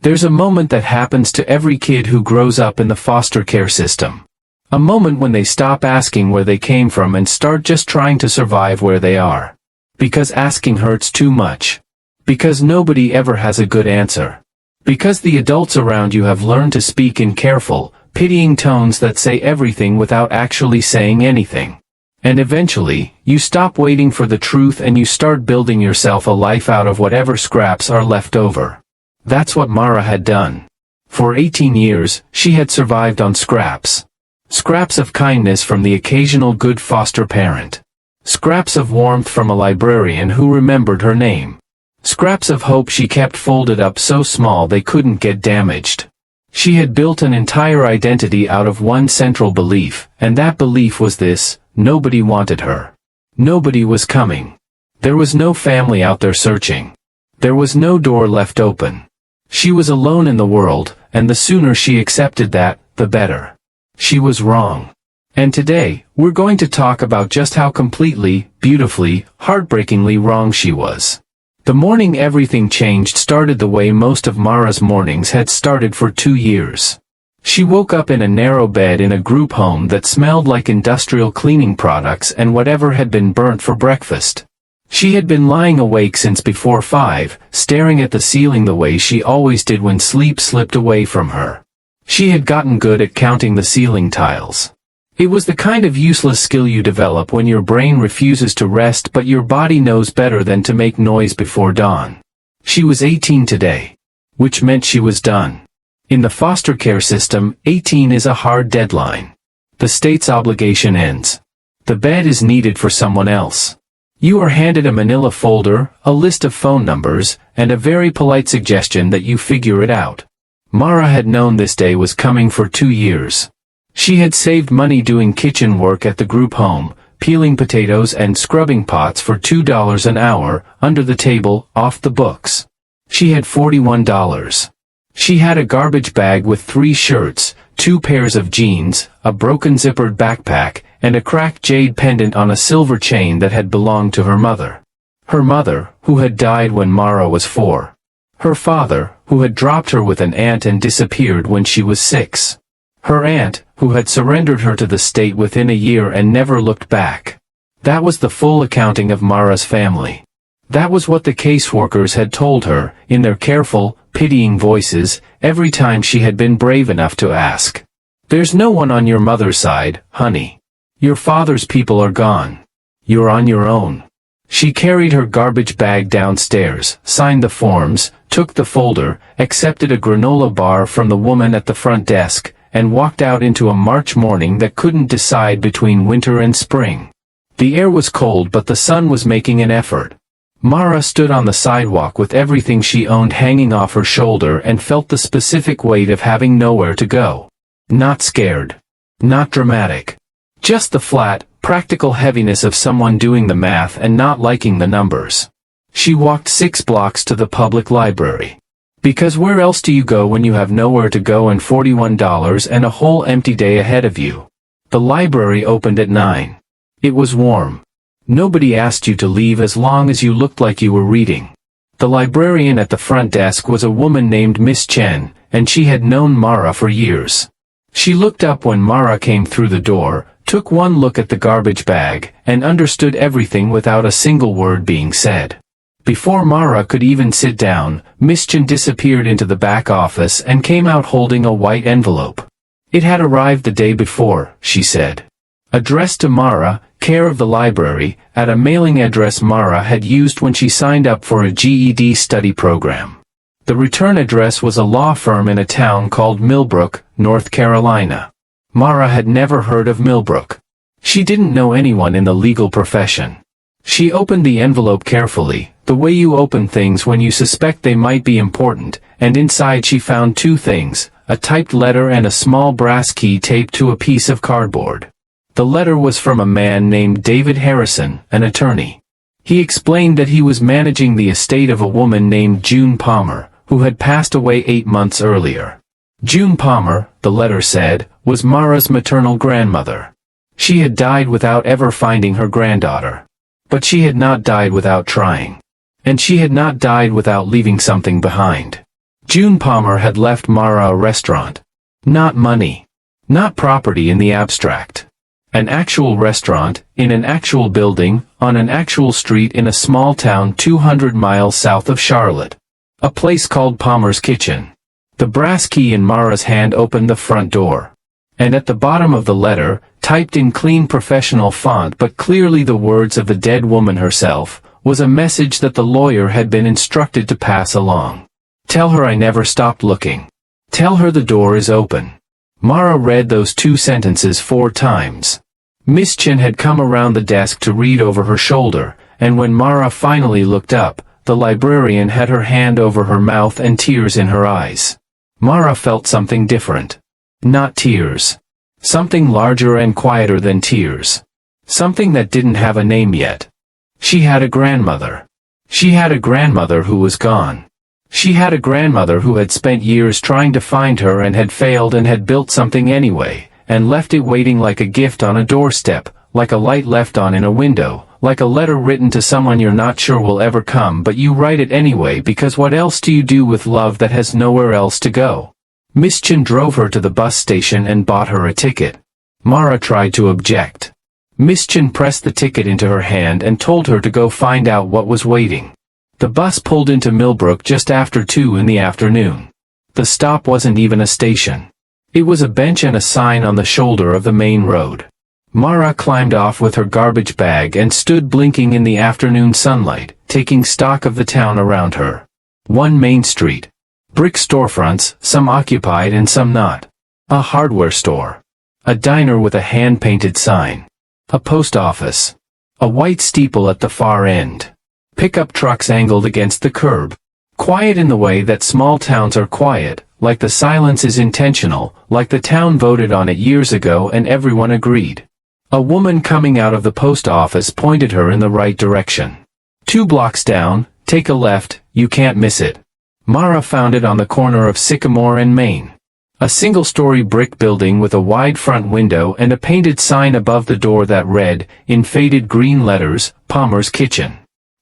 There's a moment that happens to every kid who grows up in the foster care system. A moment when they stop asking where they came from and start just trying to survive where they are. Because asking hurts too much. Because nobody ever has a good answer. Because the adults around you have learned to speak in careful, pitying tones that say everything without actually saying anything. And eventually, you stop waiting for the truth and you start building yourself a life out of whatever scraps are left over. That's what Mara had done. For 18 years, she had survived on scraps. Scraps of kindness from the occasional good foster parent. Scraps of warmth from a librarian who remembered her name. Scraps of hope she kept folded up so small they couldn't get damaged. She had built an entire identity out of one central belief, and that belief was this: nobody wanted her. Nobody was coming. There was no family out there searching. There was no door left open. She was alone in the world, and the sooner she accepted that, the better. She was wrong. And today, we're going to talk about just how completely, beautifully, heartbreakingly wrong she was. The morning everything changed started the way most of Mara's mornings had started for 2 years. She woke up in a narrow bed in a group home that smelled like industrial cleaning products and whatever had been burnt for breakfast. She had been lying awake since before 5, staring at the ceiling the way she always did when sleep slipped away from her. She had gotten good at counting the ceiling tiles. It was the kind of useless skill you develop when your brain refuses to rest but your body knows better than to make noise before dawn. She was 18 today. Which meant she was done. In the foster care system, 18 is a hard deadline. The state's obligation ends. The bed is needed for someone else. You are handed a manila folder, a list of phone numbers, and a very polite suggestion that you figure it out. Mara had known this day was coming for 2 years. She had saved money doing kitchen work at the group home, peeling potatoes and scrubbing pots for $2 an hour, under the table, off the books. She had $41. She had a garbage bag with 3 shirts, 2 pairs of jeans, a broken zippered backpack, and a cracked jade pendant on a silver chain that had belonged to her mother. Her mother, who had died when Mara was 4. Her father, who had dropped her with an aunt and disappeared when she was 6. Her aunt, who had surrendered her to the state within a year and never looked back. That was the full accounting of Mara's family. That was what the caseworkers had told her, in their careful, pitying voices, every time she had been brave enough to ask. There's no one on your mother's side, honey. Your father's people are gone. You're on your own. She carried her garbage bag downstairs, signed the forms, took the folder, accepted a granola bar from the woman at the front desk, and walked out into a March morning that couldn't decide between winter and spring. The air was cold but the sun was making an effort. Mara stood on the sidewalk with everything she owned hanging off her shoulder and felt the specific weight of having nowhere to go. Not scared. Not dramatic. Just the flat, practical heaviness of someone doing the math and not liking the numbers. She walked 6 blocks to the public library. Because where else do you go when you have nowhere to go and $41 and a whole empty day ahead of you? The library opened at 9. It was warm. Nobody asked you to leave as long as you looked like you were reading. The librarian at the front desk was a woman named Miss Chen, and she had known Mara for years. She looked up when Mara came through the door, took one look at the garbage bag, and understood everything without a single word being said. Before Mara could even sit down, Miss Chen disappeared into the back office and came out holding a white envelope. It had arrived the day before, she said. Addressed to Mara, care of the library, at a mailing address Mara had used when she signed up for a GED study program. The return address was a law firm in a town called Millbrook, North Carolina. Mara had never heard of Millbrook. She didn't know anyone in the legal profession. She opened the envelope carefully, the way you open things when you suspect they might be important, and inside she found 2 things, a typed letter and a small brass key taped to a piece of cardboard. The letter was from a man named David Harrison, an attorney. He explained that he was managing the estate of a woman named June Palmer, who had passed away 8 months earlier. June Palmer, the letter said, was Mara's maternal grandmother. She had died without ever finding her granddaughter. But she had not died without trying. And she had not died without leaving something behind. June Palmer had left Mara a restaurant. Not money. Not property in the abstract. An actual restaurant, in an actual building, on an actual street in a small town 200 miles south of Charlotte. A place called Palmer's Kitchen. The brass key in Mara's hand opened the front door. And at the bottom of the letter, typed in clean professional font but clearly the words of the dead woman herself, was a message that the lawyer had been instructed to pass along. Tell her I never stopped looking. Tell her the door is open. Mara read those 2 sentences 4 times. Miss Chin had come around the desk to read over her shoulder, and when Mara finally looked up, the librarian had her hand over her mouth and tears in her eyes. Mara felt something different. Not tears. Something larger and quieter than tears. Something that didn't have a name yet. She had a grandmother. She had a grandmother who was gone. She had a grandmother who had spent years trying to find her and had failed and had built something anyway, and left it waiting like a gift on a doorstep, like a light left on in a window, like a letter written to someone you're not sure will ever come but you write it anyway because what else do you do with love that has nowhere else to go? Miss Chin drove her to the bus station and bought her a ticket. Mara tried to object. Miss Chin pressed the ticket into her hand and told her to go find out what was waiting. The bus pulled into Millbrook just after 2 in the afternoon. The stop wasn't even a station. It was a bench and a sign on the shoulder of the main road. Mara climbed off with her garbage bag and stood blinking in the afternoon sunlight, taking stock of the town around her. 1 Main Street. Brick storefronts, some occupied and some not. A hardware store. A diner with a hand-painted sign. A post office. A white steeple at the far end. Pickup trucks angled against the curb. Quiet in the way that small towns are quiet, like the silence is intentional, like the town voted on it years ago and everyone agreed. A woman coming out of the post office pointed her in the right direction. 2 blocks down, take a left, you can't miss it. Mara found it on the corner of Sycamore and Main. A single-story brick building with a wide front window and a painted sign above the door that read, in faded green letters, Palmer's Kitchen.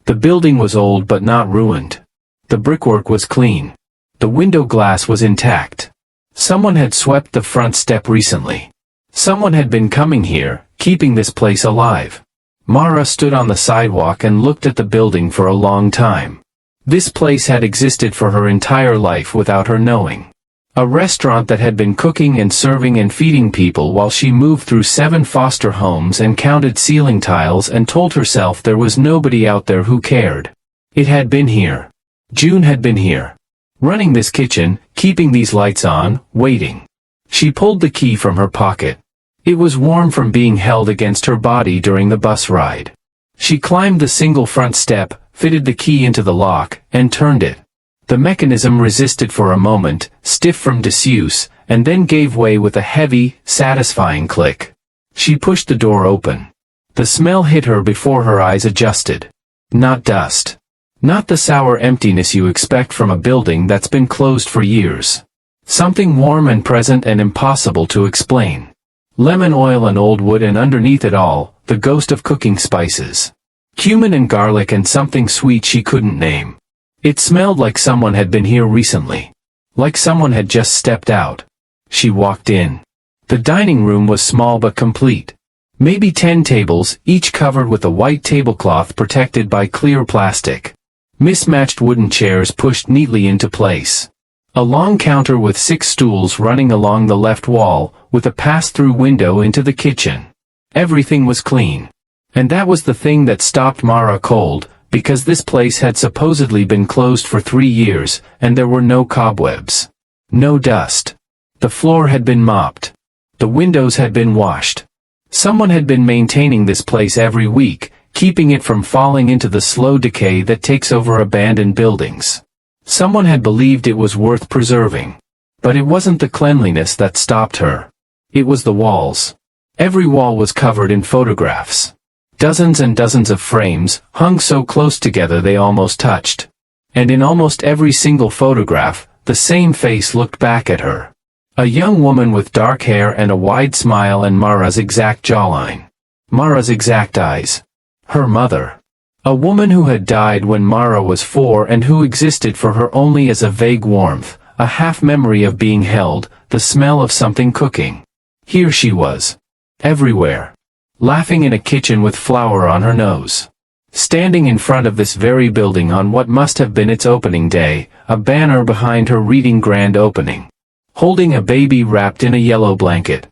The building was old but not ruined. The brickwork was clean. The window glass was intact. Someone had swept the front step recently. Someone had been coming here, keeping this place alive. Mara stood on the sidewalk and looked at the building for a long time. This place had existed for her entire life without her knowing. A restaurant that had been cooking and serving and feeding people while she moved through 7 foster homes and counted ceiling tiles and told herself there was nobody out there who cared. It had been here. June had been here. Running this kitchen, keeping these lights on, waiting. She pulled the key from her pocket. It was warm from being held against her body during the bus ride. She climbed the single front step, fitted the key into the lock, and turned it. The mechanism resisted for a moment, stiff from disuse, and then gave way with a heavy, satisfying click. She pushed the door open. The smell hit her before her eyes adjusted. Not dust. Not the sour emptiness you expect from a building that's been closed for years. Something warm and present and impossible to explain. Lemon oil and old wood, and underneath it all, the ghost of cooking spices. Cumin and garlic and something sweet she couldn't name. It smelled like someone had been here recently. Like someone had just stepped out. She walked in. The dining room was small but complete. Maybe 10 tables, each covered with a white tablecloth protected by clear plastic. Mismatched wooden chairs pushed neatly into place. A long counter with 6 stools running along the left wall, with a pass-through window into the kitchen. Everything was clean. And that was the thing that stopped Mara cold, because this place had supposedly been closed for 3 years, and there were no cobwebs. No dust. The floor had been mopped. The windows had been washed. Someone had been maintaining this place every week, keeping it from falling into the slow decay that takes over abandoned buildings. Someone had believed it was worth preserving. But it wasn't the cleanliness that stopped her. It was the walls. Every wall was covered in photographs. Dozens and dozens of frames, hung so close together they almost touched. And in almost every single photograph, the same face looked back at her. A young woman with dark hair and a wide smile and Mara's exact jawline. Mara's exact eyes. Her mother. A woman who had died when Mara was 4 and who existed for her only as a vague warmth, a half-memory of being held, the smell of something cooking. Here she was. Everywhere. Laughing in a kitchen with flour on her nose. Standing in front of this very building on what must have been its opening day, a banner behind her reading grand opening. Holding a baby wrapped in a yellow blanket.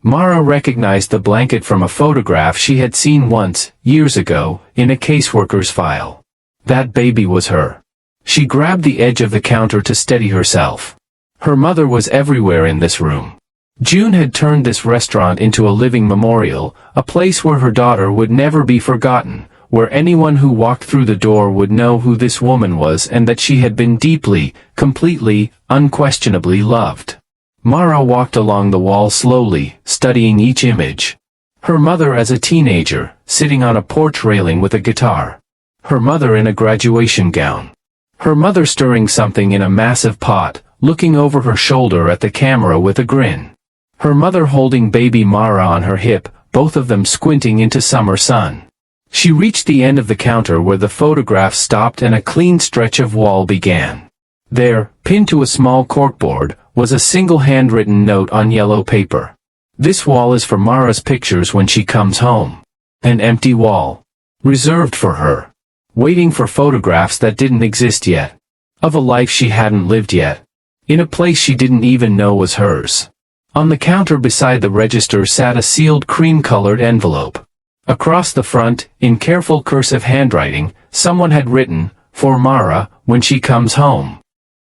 Mara recognized the blanket from a photograph she had seen once, years ago, in a caseworker's file. That baby was her. She grabbed the edge of the counter to steady herself. Her mother was everywhere in this room. June had turned this restaurant into a living memorial, a place where her daughter would never be forgotten, where anyone who walked through the door would know who this woman was and that she had been deeply, completely, unquestionably loved. Mara walked along the wall slowly, studying each image. Her mother as a teenager, sitting on a porch railing with a guitar. Her mother in a graduation gown. Her mother stirring something in a massive pot, looking over her shoulder at the camera with a grin. Her mother holding baby Mara on her hip, both of them squinting into summer sun. She reached the end of the counter where the photograph stopped and a clean stretch of wall began. There, pinned to a small corkboard, was a single handwritten note on yellow paper. This wall is for Mara's pictures when she comes home. An empty wall. Reserved for her. Waiting for photographs that didn't exist yet. Of a life she hadn't lived yet. In a place she didn't even know was hers. On the counter beside the register sat a sealed cream-colored envelope. Across the front, in careful cursive handwriting, someone had written, "For Mara, when she comes home."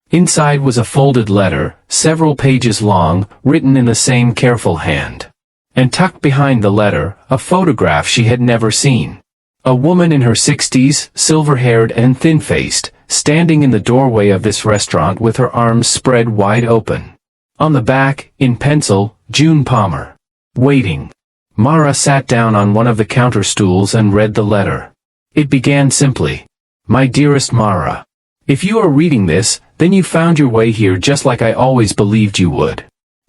Inside was a folded letter, several pages long, written in the same careful hand. And tucked behind the letter, a photograph she had never seen. A woman in her 60s, silver-haired and thin-faced, standing in the doorway of this restaurant with her arms spread wide open. On the back, in pencil, June Palmer. Waiting. Mara sat down on one of the counter stools and read the letter. It began simply. "My dearest Mara. If you are reading this, then you found your way here just like I always believed you would.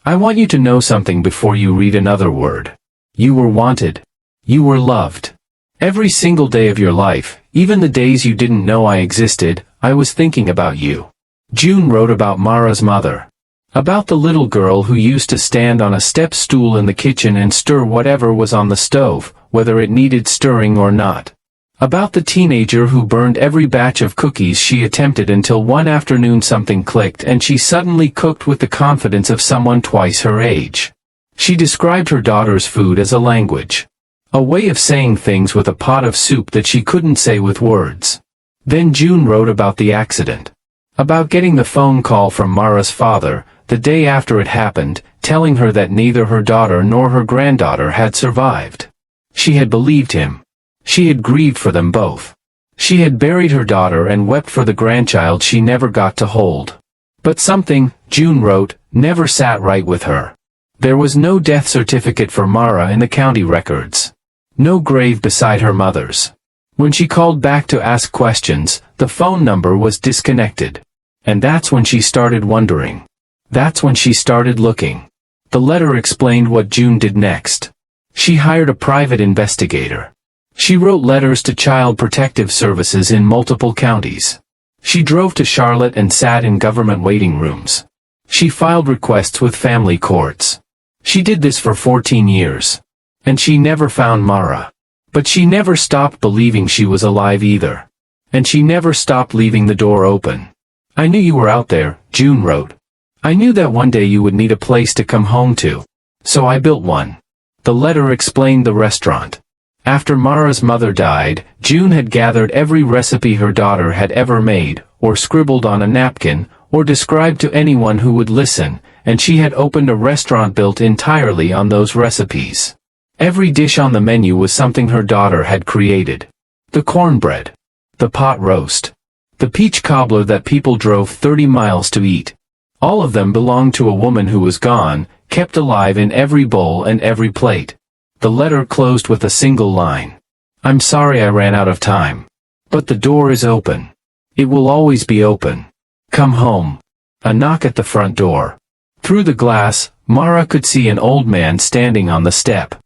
I want you to know something before you read another word. You were wanted. You were loved. Every single day of your life, even the days you didn't know I existed, I was thinking about you." June wrote about Mara's mother. About the little girl who used to stand on a step stool in the kitchen and stir whatever was on the stove, whether it needed stirring or not. About the teenager who burned every batch of cookies she attempted until one afternoon something clicked and she suddenly cooked with the confidence of someone twice her age. She described her daughter's food as a language. A way of saying things with a pot of soup that she couldn't say with words. Then June wrote about the accident. About getting the phone call from Mara's father, the day after it happened, telling her that neither her daughter nor her granddaughter had survived. She had believed him. She had grieved for them both. She had buried her daughter and wept for the grandchild she never got to hold. But something, June wrote, never sat right with her. There was no death certificate for Mara in the county records. No grave beside her mother's. When she called back to ask questions, the phone number was disconnected. And that's when she started wondering. That's when she started looking. The letter explained what June did next. She hired a private investigator. She wrote letters to Child Protective Services in multiple counties. She drove to Charlotte and sat in government waiting rooms. She filed requests with family courts. She did this for 14 years. And she never found Mara. But she never stopped believing she was alive either. And she never stopped leaving the door open. "I knew you were out there," June wrote. "I knew that one day you would need a place to come home to. So I built one." The letter explained the restaurant. After Mara's mother died, June had gathered every recipe her daughter had ever made, or scribbled on a napkin, or described to anyone who would listen, and she had opened a restaurant built entirely on those recipes. Every dish on the menu was something her daughter had created. The cornbread. The pot roast. The peach cobbler that people drove 30 miles to eat. All of them belonged to a woman who was gone, kept alive in every bowl and every plate. The letter closed with a single line. "I'm sorry I ran out of time. But the door is open. It will always be open. Come home." A knock at the front door. Through the glass, Mara could see an old man standing on the step.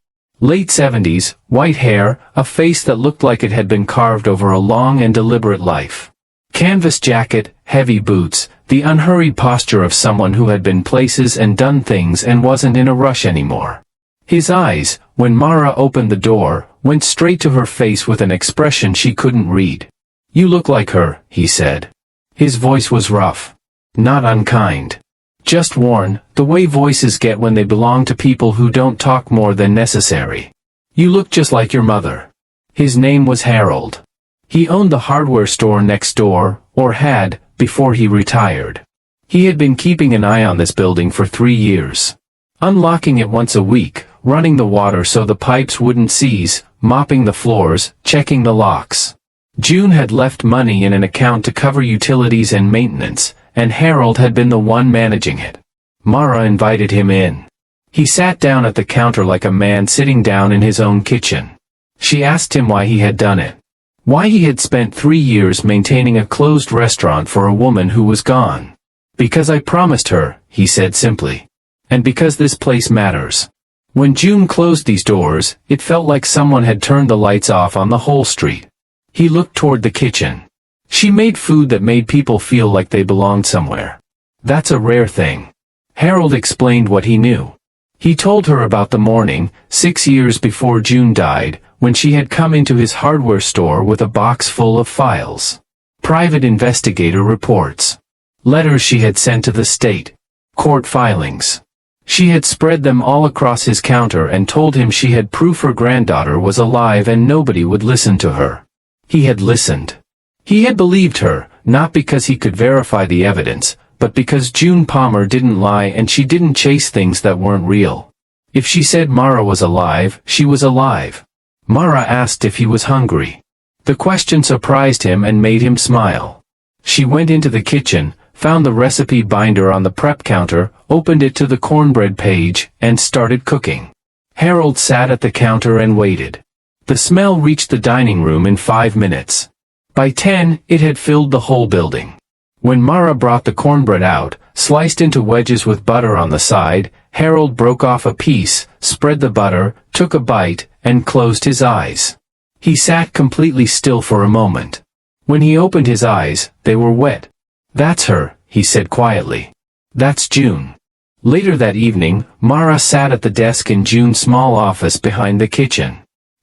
Late 70s, white hair, a face that looked like it had been carved over a long and deliberate life. Canvas jacket, heavy boots, the unhurried posture of someone who had been places and done things and wasn't in a rush anymore. His eyes, when Mara opened the door, went straight to her face with an expression she couldn't read. "You look like her," he said. His voice was rough. Not unkind. Just worn, the way voices get when they belong to people who don't talk more than necessary. "You look just like your mother." His name was Harold. He owned the hardware store next door, or had, before he retired. He had been keeping an eye on this building for 3 years. Unlocking it once a week, running the water so the pipes wouldn't seize, mopping the floors, checking the locks. June had left money in an account to cover utilities and maintenance, and Harold had been the one managing it. Mara invited him in. He sat down at the counter like a man sitting down in his own kitchen. She asked him why he had done it. Why he had spent 3 years maintaining a closed restaurant for a woman who was gone. "Because I promised her," he said simply. "And because this place matters." When June closed these doors, it felt like someone had turned the lights off on the whole street. He looked toward the kitchen. She made food that made people feel like they belonged somewhere. That's a rare thing. Harold explained what he knew. He told her about the morning, 6 years before June died, when she had come into his hardware store with a box full of files. Private investigator reports. Letters she had sent to the state. Court filings. She had spread them all across his counter and told him she had proof her granddaughter was alive and nobody would listen to her. He had listened. He had believed her, not because he could verify the evidence, but because June Palmer didn't lie and she didn't chase things that weren't real. If she said Mara was alive, she was alive. Mara asked if he was hungry. The question surprised him and made him smile. She went into the kitchen, found the recipe binder on the prep counter, opened it to the cornbread page, and started cooking. Harold sat at the counter and waited. The smell reached the dining room in 5 minutes. By 10, it had filled the whole building. When Mara brought the cornbread out, sliced into wedges with butter on the side, Harold broke off a piece, spread the butter, took a bite, and closed his eyes. He sat completely still for a moment. When he opened his eyes, they were wet. "That's her," he said quietly. "That's June." Later that evening, Mara sat at the desk in June's small office behind the kitchen.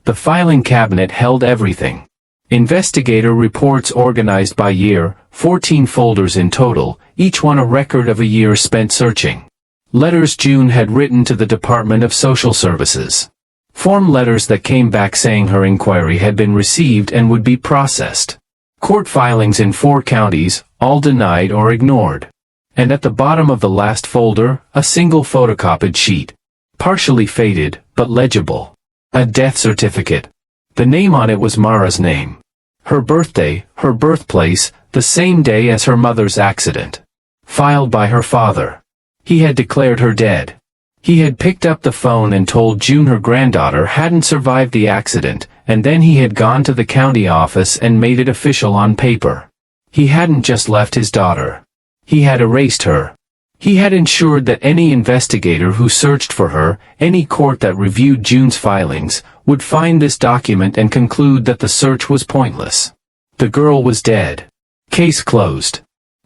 The filing cabinet held everything. Investigator reports organized by year, 14 folders in total, each one a record of a year spent searching. Letters June had written to the Department of Social Services. Form letters that came back saying her inquiry had been received and would be processed. Court filings in 4 counties, all denied or ignored. And at the bottom of the last folder, a single photocopied sheet. Partially faded, but legible. A death certificate. The name on it was Mara's name. Her birthday, her birthplace, the same day as her mother's accident. Filed by her father. He had declared her dead. He had picked up the phone and told June her granddaughter hadn't survived the accident, and then he had gone to the county office and made it official on paper. He hadn't just left his daughter. He had erased her. He had ensured that any investigator who searched for her, any court that reviewed June's filings, would find this document and conclude that the search was pointless. The girl was dead. Case closed.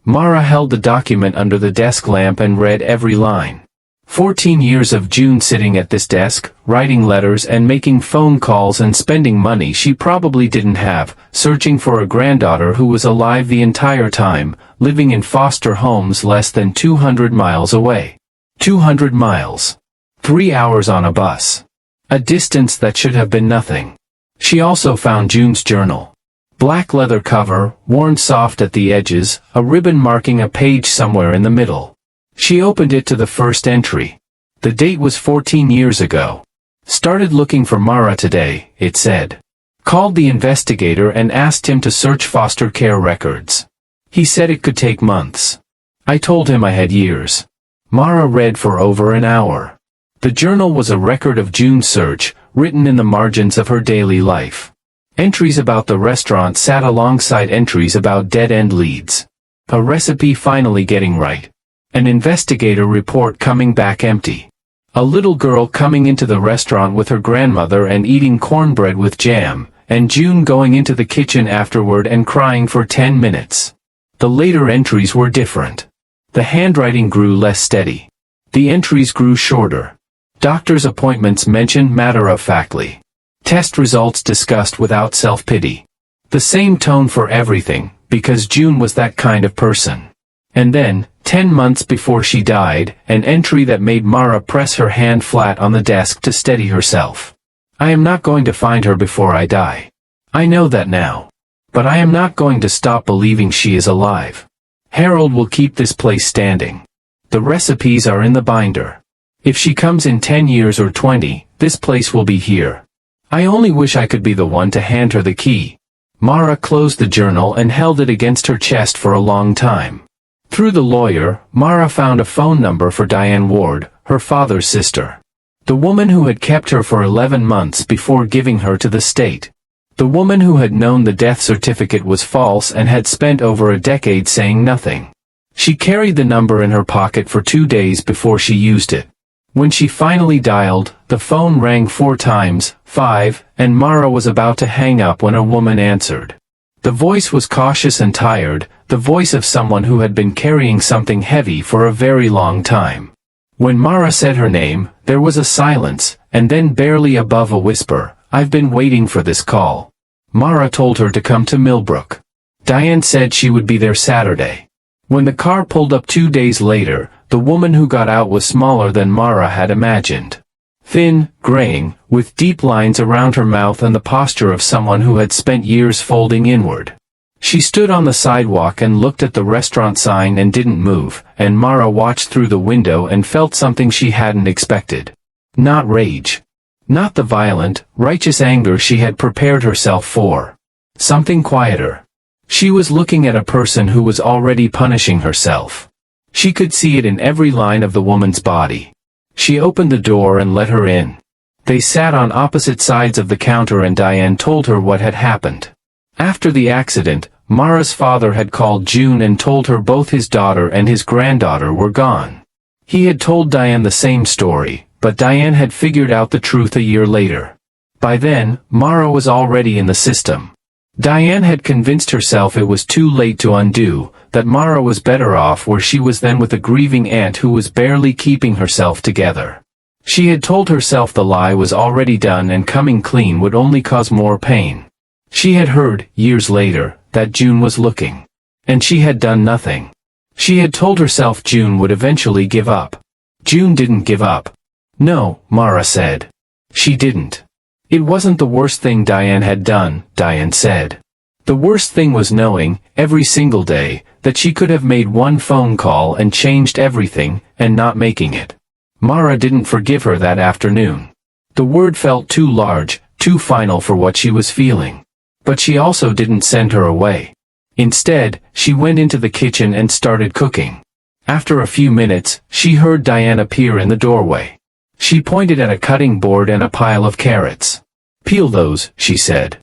Mara held the document under the desk lamp and read every line. 14 years of June sitting at this desk, writing letters and making phone calls and spending money she probably didn't have, searching for a granddaughter who was alive the entire time, living in foster homes less than 200 miles away. 200 miles. 3 hours on a bus. A distance that should have been nothing. She also found June's journal. Black leather cover, worn soft at the edges, a ribbon marking a page somewhere in the middle. She opened it to the first entry. The date was 14 years ago. Started looking for Mara today, it said. Called the investigator and asked him to search foster care records. He said it could take months. I told him I had years. Mara read for over an hour. The journal was a record of June's search, written in the margins of her daily life. Entries about the restaurant sat alongside entries about dead-end leads. A recipe finally getting right. An investigator report coming back empty. A little girl coming into the restaurant with her grandmother and eating cornbread with jam, and June going into the kitchen afterward and crying for 10 minutes. The later entries were different. The handwriting grew less steady. The entries grew shorter. Doctor's appointments mentioned matter-of-factly. Test results discussed without self-pity. The same tone for everything, because June was that kind of person. And then, 10 months before she died, an entry that made Mara press her hand flat on the desk to steady herself. I am not going to find her before I die. I know that now. But I am not going to stop believing she is alive. Harold will keep this place standing. The recipes are in the binder. If she comes in 10 years or 20, this place will be here. I only wish I could be the one to hand her the key. Mara closed the journal and held it against her chest for a long time. Through the lawyer, Mara found a phone number for Diane Ward, her father's sister. The woman who had kept her for 11 months before giving her to the state. The woman who had known the death certificate was false and had spent over a decade saying nothing. She carried the number in her pocket for 2 days before she used it. When she finally dialed, the phone rang 4 times, 5, and Mara was about to hang up when a woman answered. The voice was cautious and tired, the voice of someone who had been carrying something heavy for a very long time. When Mara said her name, there was a silence, and then barely above a whisper, I've been waiting for this call. Mara told her to come to Millbrook. Diane said she would be there Saturday. When the car pulled up 2 days later, the woman who got out was smaller than Mara had imagined. Thin, graying, with deep lines around her mouth and the posture of someone who had spent years folding inward. She stood on the sidewalk and looked at the restaurant sign and didn't move, and Mara watched through the window and felt something she hadn't expected. Not rage. Not the violent, righteous anger she had prepared herself for. Something quieter. She was looking at a person who was already punishing herself. She could see it in every line of the woman's body. She opened the door and let her in. They sat on opposite sides of the counter and Diane told her what had happened. After the accident, Mara's father had called June and told her both his daughter and his granddaughter were gone. He had told Diane the same story, but Diane had figured out the truth a year later. By then, Mara was already in the system. Diane had convinced herself it was too late to undo, that Mara was better off where she was than with a grieving aunt who was barely keeping herself together. She had told herself the lie was already done and coming clean would only cause more pain. She had heard, years later, that June was looking. And she had done nothing. She had told herself June would eventually give up. June didn't give up. No, Mara said. She didn't. It wasn't the worst thing Diane had done, Diane said. The worst thing was knowing, every single day, that she could have made one phone call and changed everything, and not making it. Mara didn't forgive her that afternoon. The word felt too large, too final for what she was feeling. But she also didn't send her away. Instead, she went into the kitchen and started cooking. After a few minutes, she heard Diane appear in the doorway. She pointed at a cutting board and a pile of carrots. Peel those, she said.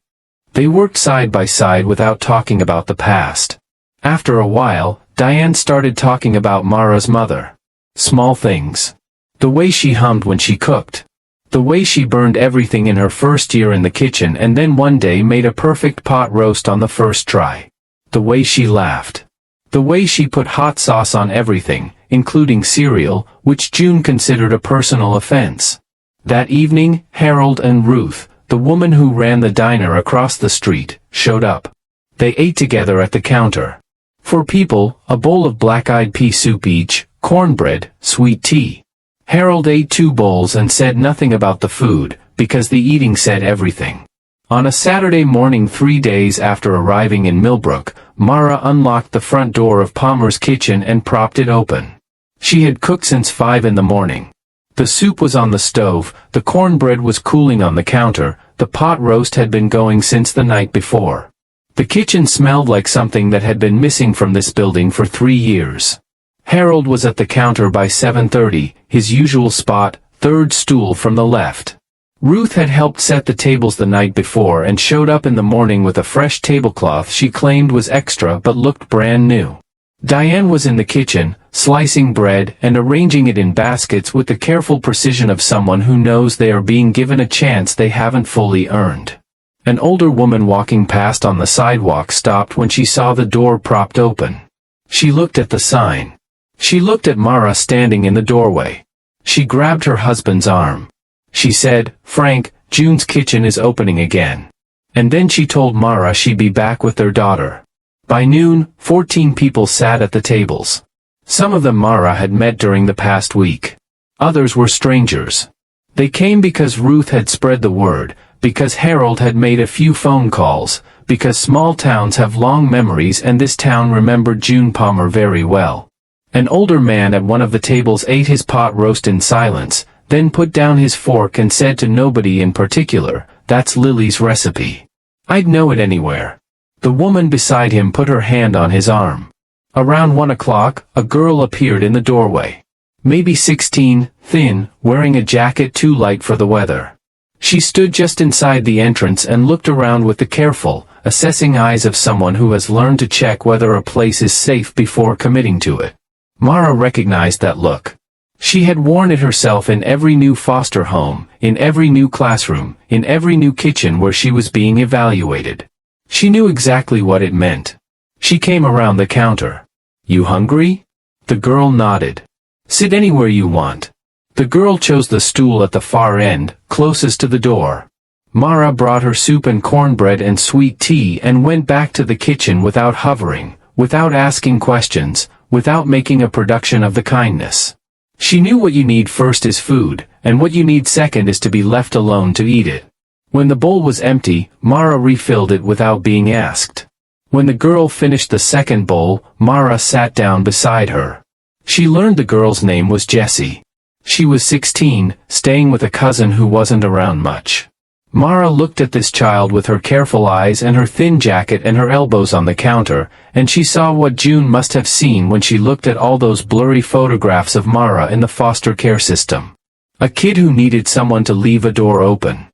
They worked side by side without talking about the past. After a while, Diane started talking about Mara's mother. Small things. The way she hummed when she cooked. The way she burned everything in her first year in the kitchen and then one day made a perfect pot roast on the first try. The way she laughed. The way she put hot sauce on everything, including cereal, which June considered a personal offense. That evening, Harold and Ruth, the woman who ran the diner across the street, showed up. They ate together at the counter. 4 people, a bowl of black-eyed pea soup each, cornbread, sweet tea. Harold ate 2 bowls and said nothing about the food, because the eating said everything. On a Saturday morning 3 days after arriving in Millbrook, Mara unlocked the front door of Palmer's kitchen and propped it open. She had cooked since 5 in the morning. The soup was on the stove, the cornbread was cooling on the counter, the pot roast had been going since the night before. The kitchen smelled like something that had been missing from this building for 3 years. Harold was at the counter by 7:30, his usual spot, 3rd stool from the left. Ruth had helped set the tables the night before and showed up in the morning with a fresh tablecloth she claimed was extra but looked brand new. Diane was in the kitchen, slicing bread and arranging it in baskets with the careful precision of someone who knows they are being given a chance they haven't fully earned. An older woman walking past on the sidewalk stopped when she saw the door propped open. She looked at the sign. She looked at Mara standing in the doorway. She grabbed her husband's arm. She said, "Frank, June's kitchen is opening again." And then she told Mara she'd be back with their daughter. By noon, 14 people sat at the tables. Some of them Mara had met during the past week. Others were strangers. They came because Ruth had spread the word, because Harold had made a few phone calls, because small towns have long memories and this town remembered June Palmer very well. An older man at one of the tables ate his pot roast in silence, then put down his fork and said to nobody in particular, "That's Lily's recipe. I'd know it anywhere." The woman beside him put her hand on his arm. Around 1 o'clock, a girl appeared in the doorway. Maybe 16, thin, wearing a jacket too light for the weather. She stood just inside the entrance and looked around with the careful, assessing eyes of someone who has learned to check whether a place is safe before committing to it. Mara recognized that look. She had worn it herself in every new foster home, in every new classroom, in every new kitchen where she was being evaluated. She knew exactly what it meant. She came around the counter. "You hungry?" The girl nodded. "Sit anywhere you want." The girl chose the stool at the far end, closest to the door. Mara brought her soup and cornbread and sweet tea and went back to the kitchen without hovering, without asking questions, without making a production of the kindness. She knew what you need first is food, and what you need second is to be left alone to eat it. When the bowl was empty, Mara refilled it without being asked. When the girl finished the second bowl, Mara sat down beside her. She learned the girl's name was Jessie. She was 16, staying with a cousin who wasn't around much. Mara looked at this child with her careful eyes and her thin jacket and her elbows on the counter, and she saw what June must have seen when she looked at all those blurry photographs of Mara in the foster care system. A kid who needed someone to leave a door open.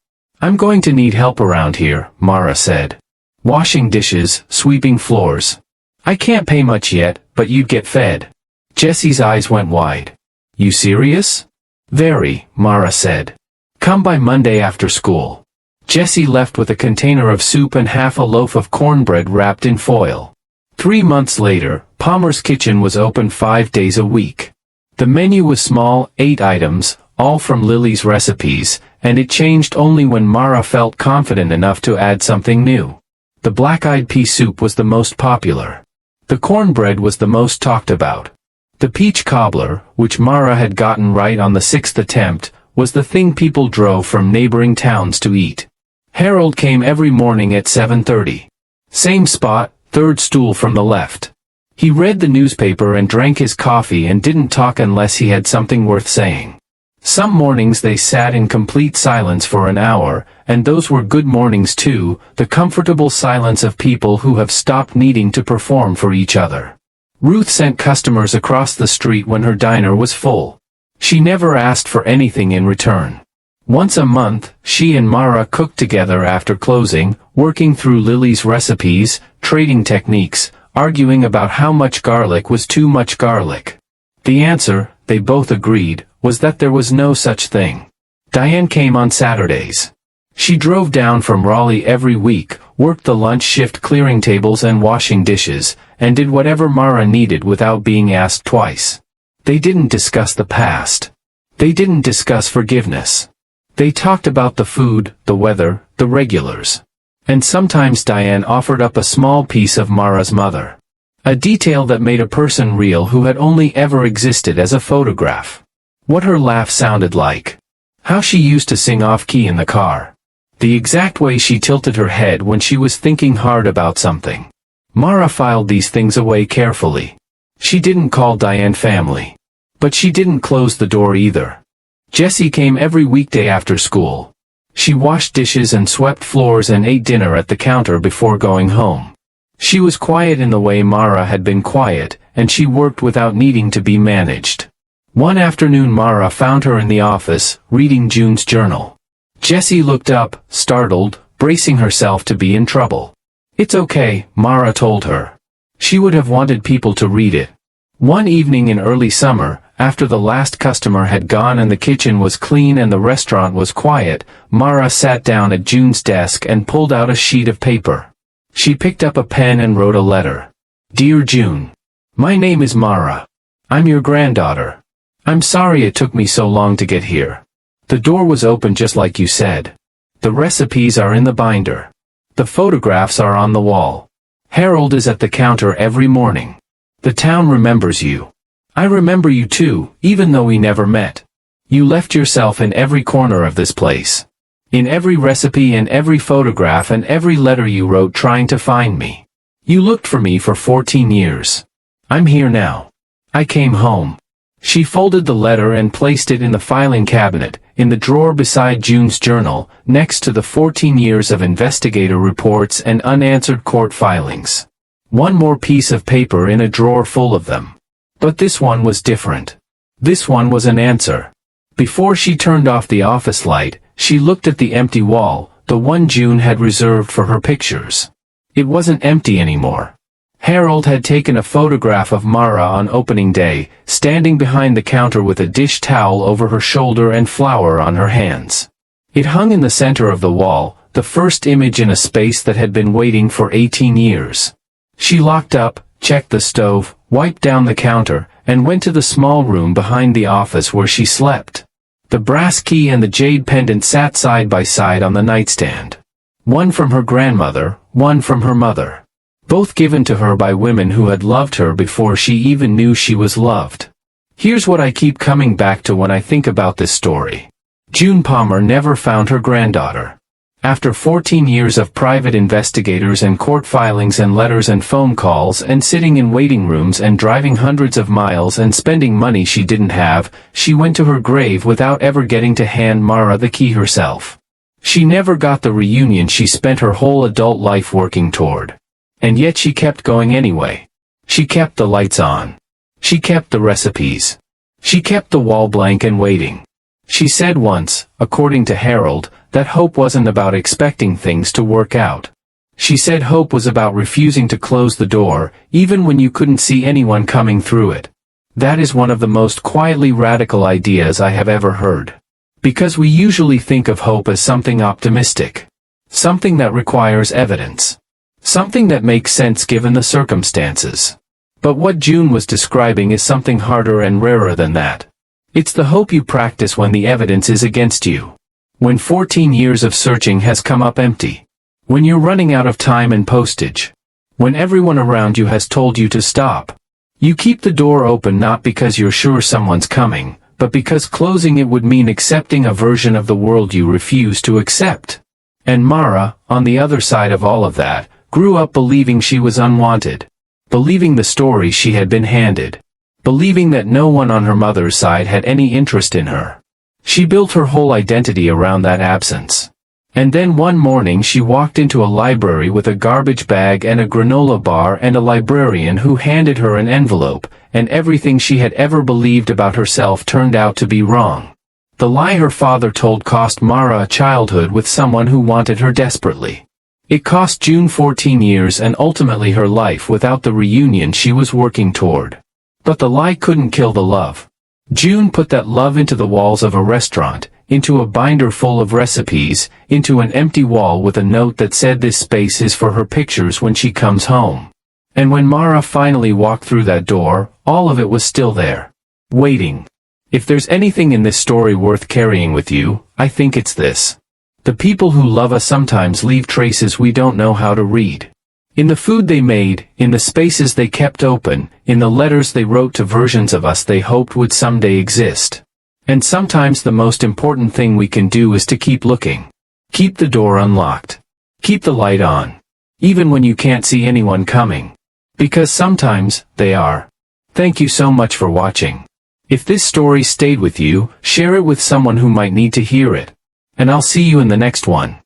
"I'm going to need help around here," Mara said. "Washing dishes, sweeping floors. I can't pay much yet, but you'd get fed." Jessie's eyes went wide. "You serious?" "Very," Mara said. "Come by Monday after school." Jessie left with a container of soup and half a loaf of cornbread wrapped in foil. 3 months later, Palmer's kitchen was open 5 days a week. The menu was small, 8 items, all from Lily's recipes, and it changed only when Mara felt confident enough to add something new. The black-eyed pea soup was the most popular. The cornbread was the most talked about. The peach cobbler, which Mara had gotten right on the 6th attempt, was the thing people drove from neighboring towns to eat. Harold came every morning at 7:30. Same spot, third stool from the left. He read the newspaper and drank his coffee and didn't talk unless he had something worth saying. Some mornings they sat in complete silence for an hour, and those were good mornings too, the comfortable silence of people who have stopped needing to perform for each other. Ruth sent customers across the street when her diner was full. She never asked for anything in return. Once a month, she and Mara cooked together after closing, working through Lily's recipes, trading techniques, arguing about how much garlic was too much garlic. The answer, they both agreed, was that there was no such thing. Diane came on Saturdays. She drove down from Raleigh every week, worked the lunch shift clearing tables and washing dishes, and did whatever Mara needed without being asked twice. They didn't discuss the past. They didn't discuss forgiveness. They talked about the food, the weather, the regulars. And sometimes Diane offered up a small piece of Mara's mother. A detail that made a person real who had only ever existed as a photograph. What her laugh sounded like. How she used to sing off-key in the car. The exact way she tilted her head when she was thinking hard about something. Mara filed these things away carefully. She didn't call Diane family. But she didn't close the door either. Jessie came every weekday after school. She washed dishes and swept floors and ate dinner at the counter before going home. She was quiet in the way Mara had been quiet, and she worked without needing to be managed. One afternoon Mara found her in the office, reading June's journal. Jessie looked up, startled, bracing herself to be in trouble. "It's okay," Mara told her. She would have wanted people to read it. One evening in early summer, after the last customer had gone and the kitchen was clean and the restaurant was quiet, Mara sat down at June's desk and pulled out a sheet of paper. She picked up a pen and wrote a letter. Dear June. My name is Mara. I'm your granddaughter. I'm sorry it took me so long to get here. The door was open just like you said. The recipes are in the binder. The photographs are on the wall. Harold is at the counter every morning. The town remembers you. I remember you too, even though we never met. You left yourself in every corner of this place. In every recipe and every photograph and every letter you wrote trying to find me. You looked for me for 14 years. I'm here now. I came home. She folded the letter and placed it in the filing cabinet, in the drawer beside June's journal, next to the 14 years of investigator reports and unanswered court filings. One more piece of paper in a drawer full of them. But this one was different. This one was an answer. Before she turned off the office light, she looked at the empty wall, the one June had reserved for her pictures. It wasn't empty anymore. Harold had taken a photograph of Mara on opening day, standing behind the counter with a dish towel over her shoulder and flour on her hands. It hung in the center of the wall, the first image in a space that had been waiting for 18 years. She locked up, checked the stove, wiped down the counter, and went to the small room behind the office where she slept. The brass key and the jade pendant sat side by side on the nightstand. One from her grandmother, one from her mother. Both given to her by women who had loved her before she even knew she was loved. Here's what I keep coming back to when I think about this story. June Palmer never found her granddaughter. After 14 years of private investigators and court filings and letters and phone calls and sitting in waiting rooms and driving hundreds of miles and spending money she didn't have, she went to her grave without ever getting to hand Mara the key herself. She never got the reunion she spent her whole adult life working toward. And yet she kept going anyway. She kept the lights on. She kept the recipes. She kept the wall blank and waiting. She said once, according to Harold, that hope wasn't about expecting things to work out. She said hope was about refusing to close the door, even when you couldn't see anyone coming through it. That is one of the most quietly radical ideas I have ever heard. Because we usually think of hope as something optimistic. Something that requires evidence. Something that makes sense given the circumstances. But what June was describing is something harder and rarer than that. It's the hope you practice when the evidence is against you. When 14 years of searching has come up empty. When you're running out of time and postage. When everyone around you has told you to stop. You keep the door open not because you're sure someone's coming, but because closing it would mean accepting a version of the world you refuse to accept. And Mara, on the other side of all of that, grew up believing she was unwanted. Believing the story she had been handed. Believing that no one on her mother's side had any interest in her. She built her whole identity around that absence. And then one morning she walked into a library with a garbage bag and a granola bar and a librarian who handed her an envelope, and everything she had ever believed about herself turned out to be wrong. The lie her father told cost Mara a childhood with someone who wanted her desperately. It cost June 14 years and ultimately her life without the reunion she was working toward. But the lie couldn't kill the love. June put that love into the walls of a restaurant, into a binder full of recipes, into an empty wall with a note that said this space is for her pictures when she comes home. And when Mara finally walked through that door, all of it was still there. Waiting. If there's anything in this story worth carrying with you, I think it's this. The people who love us sometimes leave traces we don't know how to read. In the food they made, in the spaces they kept open, in the letters they wrote to versions of us they hoped would someday exist. And sometimes the most important thing we can do is to keep looking. Keep the door unlocked. Keep the light on. Even when you can't see anyone coming. Because sometimes, they are. Thank you so much for watching. If this story stayed with you, share it with someone who might need to hear it. And I'll see you in the next one.